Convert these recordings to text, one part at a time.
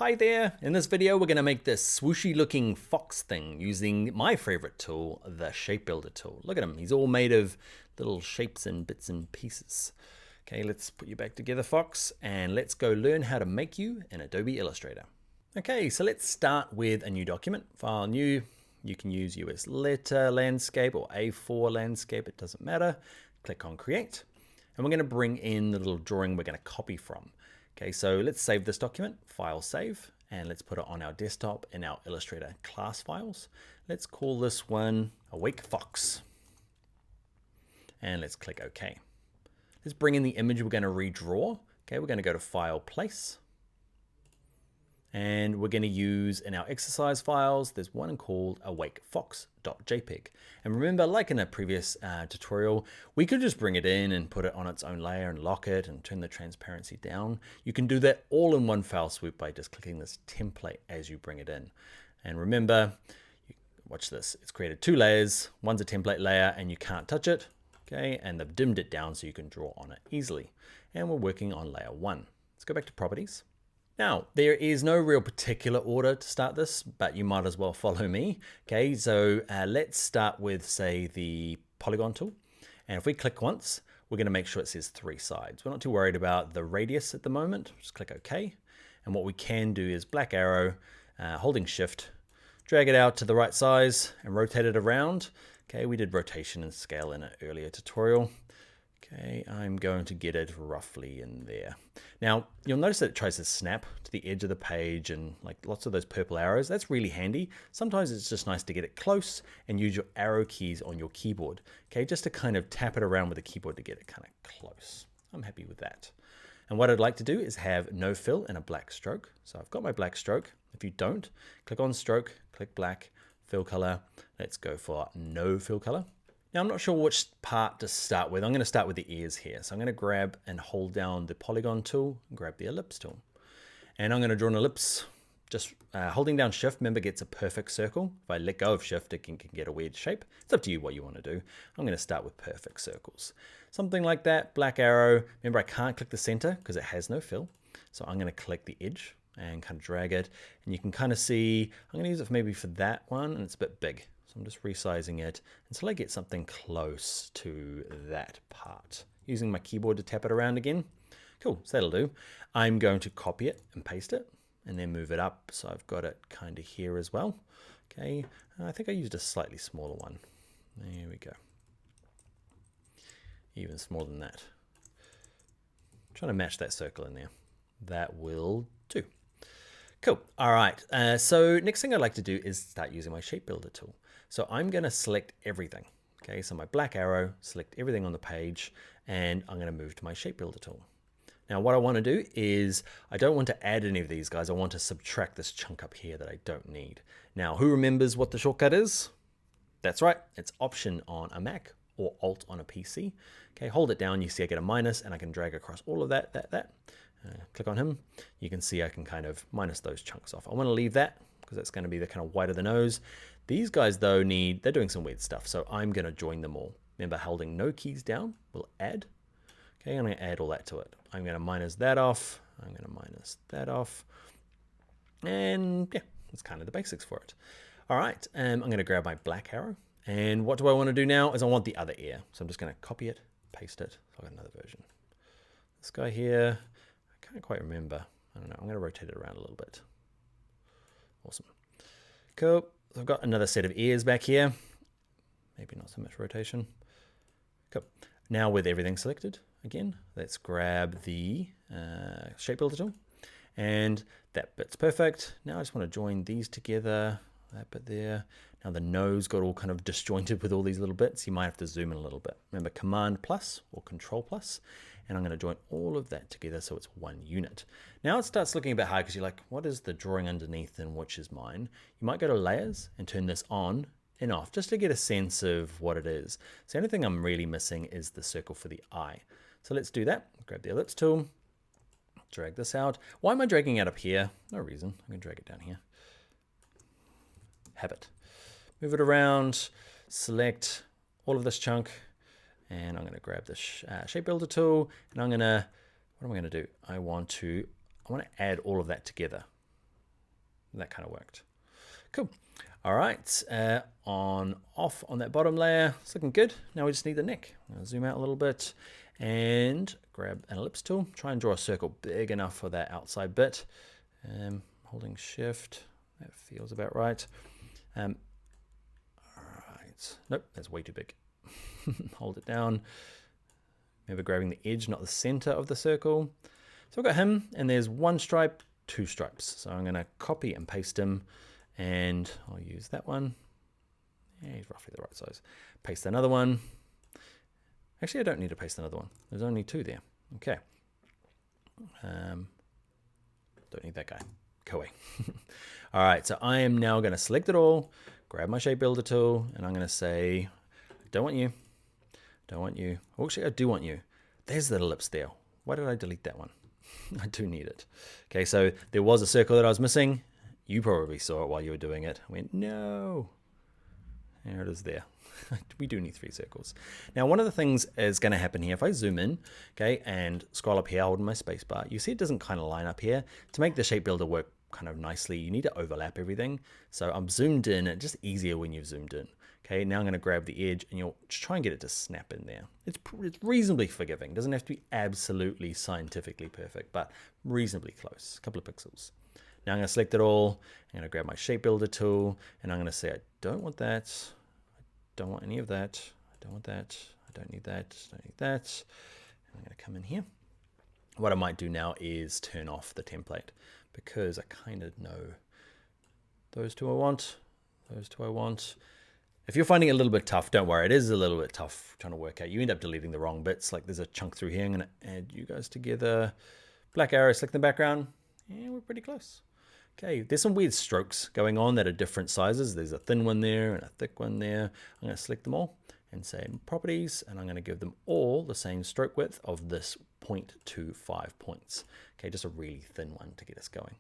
Hi there! In this video we're going to make this swooshy looking fox thing using my favorite tool, the Shape Builder tool. Look at him, he's all made of little shapes and bits and pieces. Okay, let's put you back together, Fox, and let's go learn how to make you in Adobe Illustrator. Okay, so let's start with a new document. File new, you can use US letter landscape or A4 landscape, it doesn't matter. Click on create, and we're going to bring in the little drawing we're going to copy from. Okay, so let's save this document, file save, and let's put it on our desktop in our Illustrator class files. Let's call this one Awake Fox. And let's click OK. Let's bring in the image we're going to redraw. Okay, we're going to go to File, Place. And we're going to use in our exercise files, there's one called awakefox.jpg. And remember, like in a previous tutorial, we could just bring it in and put it on its own layer and lock it and turn the transparency down. You can do that all in one fell swoop by just clicking this template as you bring it in. And remember, watch this, it's created two layers. One's a template layer and you can't touch it. Okay, and they've dimmed it down so you can draw on it easily. And we're working on layer one. Let's go back to properties. Now, there is no real particular order to start this, but you might as well follow me. Okay, so let's start with, say, the polygon tool. And if we click once, we're going to make sure it says 3 sides. We're not too worried about the radius at the moment. Just click OK. And what we can do is black arrow, holding shift, drag it out to the right size and rotate it around. Okay, we did rotation and scale in an earlier tutorial. Okay, I'm going to get it roughly in there. Now, you'll notice that it tries to snap to the edge of the page and like lots of those purple arrows. That's really handy. Sometimes it's just nice to get it close and use your arrow keys on your keyboard. Okay, just to kind of tap it around with the keyboard to get it kind of close. I'm happy with that. And what I'd like to do is have no fill and a black stroke. So I've got my black stroke. If you don't, click on stroke, click black, fill color. Let's go for no fill color. Now, I'm not sure which part to start with. I'm going to start with the ears here. So I'm going to grab and hold down the polygon tool and grab the ellipse tool. And I'm going to draw an ellipse. Just holding down shift, remember, gets a perfect circle. If I let go of shift, it can get a weird shape. It's up to you what you want to do. I'm going to start with perfect circles. Something like that, black arrow. Remember, I can't click the center because it has no fill. So I'm going to click the edge and kind of drag it. And you can kind of see, I'm going to use it maybe for that one, and it's a bit big. So I'm just resizing it until I get something close to that part. Using my keyboard to tap it around again. Cool, so that'll do. I'm going to copy it and paste it and then move it up. So I've got it kind of here as well. Okay, I think I used a slightly smaller one. There we go. Even smaller than that. I'm trying to match that circle in there. That will do. Cool. All right. So next thing I'd like to do is start using my Shape Builder tool. So I'm going to select everything. Okay. So my black arrow, select everything on the page, and I'm going to move to my Shape Builder tool. Now what I want to do is I don't want to add any of these guys. I want to subtract this chunk up here that I don't need. Now, who remembers what the shortcut is? That's right. It's Option on a Mac or Alt on a PC. Okay. Hold it down. You see I get a minus and I can drag across all of that. Click on him. You can see I can kind of minus those chunks off. I want to leave that because that's going to be the kind of white of the nose. These guys though they're doing some weird stuff. So I'm going to join them all. Remember, holding no keys down will add. Okay, I'm going to add all that to it. I'm going to minus that off. I'm going to minus that off. And yeah, that's kind of the basics for it. All right, I'm going to grab my black arrow. And what do I want to do now is I want the other ear. So I'm just going to copy it, paste it. So I've got another version. This guy here. Can't quite remember. I don't know. I'm going to rotate it around a little bit. Awesome. Cool. So I've got another set of ears back here. Maybe not so much rotation. Cool. Now with everything selected, again, let's grab the Shape Builder tool. And that bit's perfect. Now I just want to join these together. That bit there. Now the nose got all kind of disjointed with all these little bits. You might have to zoom in a little bit. Remember, Command plus or Control plus. And I'm going to join all of that together so it's one unit. Now it starts looking a bit hard because you're like, what is the drawing underneath and which is mine? You might go to layers and turn this on and off just to get a sense of what it is. So the only thing I'm really missing is the circle for the eye. So let's do that. Grab the ellipse tool, drag this out. Why am I dragging it up here? No reason. I'm going to drag it down here. Have it. Move it around, select all of this chunk. And I'm going to grab this Shape Builder tool, and I'm going to, what am I going to do? I want to add all of that together. That kind of worked. Cool. All right, off on that bottom layer. It's looking good. Now we just need the neck. I'll zoom out a little bit and grab an ellipse tool. Try and draw a circle big enough for that outside bit. Holding shift, that feels about right. All right, nope, that's way too big. Hold it down. Remember grabbing the edge, not the center of the circle. So I've got him, and there's one stripe, two stripes. So I'm gonna copy and paste him, and I'll use that one. Yeah, he's roughly the right size. Paste another one. Actually, I don't need to paste another one. There's only two there. Okay. Don't need that guy. Go away. All right, so I am now going to select it all, grab my shape builder tool, and I'm going to say, don't want you. Don't want you. Oh, actually, I do want you. There's the ellipse there. Why did I delete that one? I do need it. Okay, so there was a circle that I was missing. You probably saw it while you were doing it. I went, no. There it is there. We do need 3 circles. Now, one of the things is going to happen here, if I zoom in, okay, and scroll up here, holding my space bar, you see it doesn't kind of line up here. To make the shape builder work kind of nicely, you need to overlap everything. So I'm zoomed in, and it's just easier when you've zoomed in. Okay, now I'm going to grab the edge, and you'll just try and get it to snap in there. It's reasonably forgiving. It doesn't have to be absolutely scientifically perfect, but reasonably close, a couple of pixels. Now I'm going to select it all. I'm going to grab my shape builder tool, and I'm going to say, I don't want that. I don't want any of that. I don't want that. I don't need that. I don't need that. And I'm going to come in here. What I might do now is turn off the template because I kind of know those two I want. Those two I want. If you're finding it a little bit tough, don't worry. It is a little bit tough trying to work out. You end up deleting the wrong bits. Like there's a chunk through here. I'm going to add you guys together. Black arrow, select the background. Yeah, we're pretty close. Okay, there's some weird strokes going on that are different sizes. There's a thin one there and a thick one there. I'm going to select them all and say properties, and I'm going to give them all the same stroke width of this 0.25 points. Okay, just a really thin one to get us going.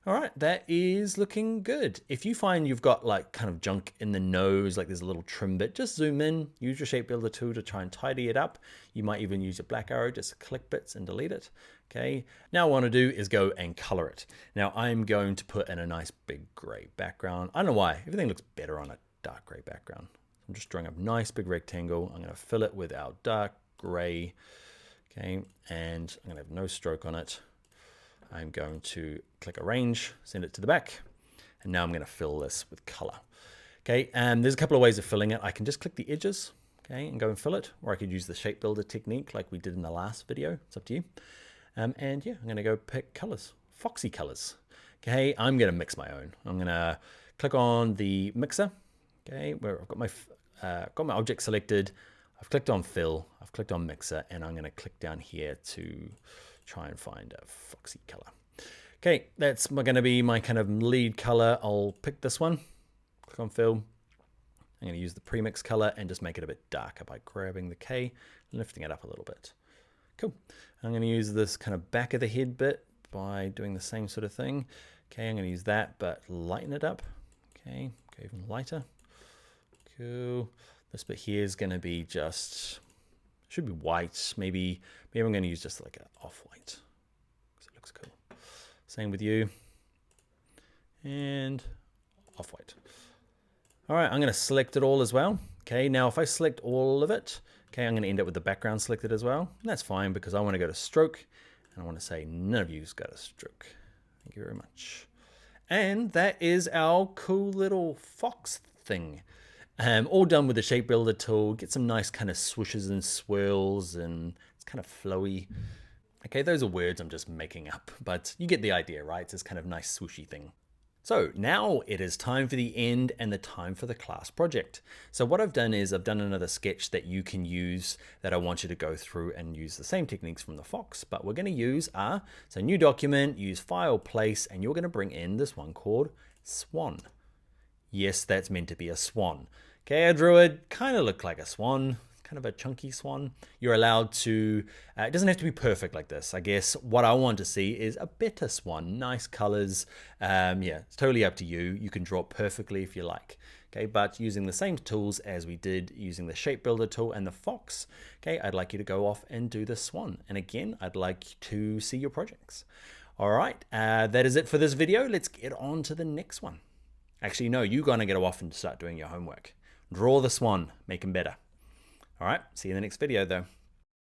All right, that is looking good. If you find you've got like kind of junk in the nose, like there's a little trim bit, just zoom in, use your shape builder tool to try and tidy it up. You might even use your black arrow, just click bits and delete it. Okay, now what I want to do is go and color it. Now I'm going to put in a nice big gray background. I don't know why, everything looks better on a dark gray background. I'm just drawing a nice big rectangle. I'm going to fill it with our dark gray. Okay, and I'm going to have no stroke on it. I'm going to click arrange, send it to the back, and now I'm going to fill this with color. Okay, and there's a couple of ways of filling it. I can just click the edges, okay, and go and fill it, or I could use the shape builder technique like we did in the last video. It's up to you. And yeah, I'm going to go pick colors, foxy colors. Okay, I'm going to mix my own. I'm going to click on the mixer. Okay, where I've got my object selected. I've clicked on fill. I've clicked on mixer, and I'm going to click down here to try and find a foxy color. Okay, that's going to be my kind of lead color. I'll pick this one, click on fill. I'm going to use the premix color and just make it a bit darker by grabbing the K, lifting it up a little bit. Cool. I'm going to use this kind of back of the head bit by doing the same sort of thing. Okay, I'm going to use that, but lighten it up. Okay, go even lighter. Cool. This bit here is going to be just, should be white. Maybe I'm going to use just like an off-white because it looks cool. Same with you. And off-white. All right, I'm going to select it all as well. Okay, now if I select all of it, okay, I'm going to end up with the background selected as well. And that's fine because I want to go to stroke and I want to say none of you's got a stroke. Thank you very much. And that is our cool little fox thing. All done with the shape builder tool. Get some nice kind of swooshes and swirls, and it's kind of flowy. Okay, those are words I'm just making up, but you get the idea, right? It's this kind of nice swooshy thing. So now it is time for the end and the time for the class project. So what I've done is I've done another sketch that you can use that I want you to go through and use the same techniques from the fox, but we're going to use so new document, use file, place, and you're going to bring in this one called swan. Yes, that's meant to be a swan. Okay, I drew it, kind of looked like a swan, kind of a chunky swan. You're allowed to, it doesn't have to be perfect like this. I guess what I want to see is a better swan, nice colors. Yeah, it's totally up to you. You can draw it perfectly if you like. Okay, but using the same tools as we did using the shape builder tool and the fox, okay, I'd like you to go off and do the swan. And again, I'd like to see your projects. All right, that is it for this video. Let's get on to the next one. Actually, no, you're gonna get off and start doing your homework. Draw the swan, make him better. All right, see you in the next video though.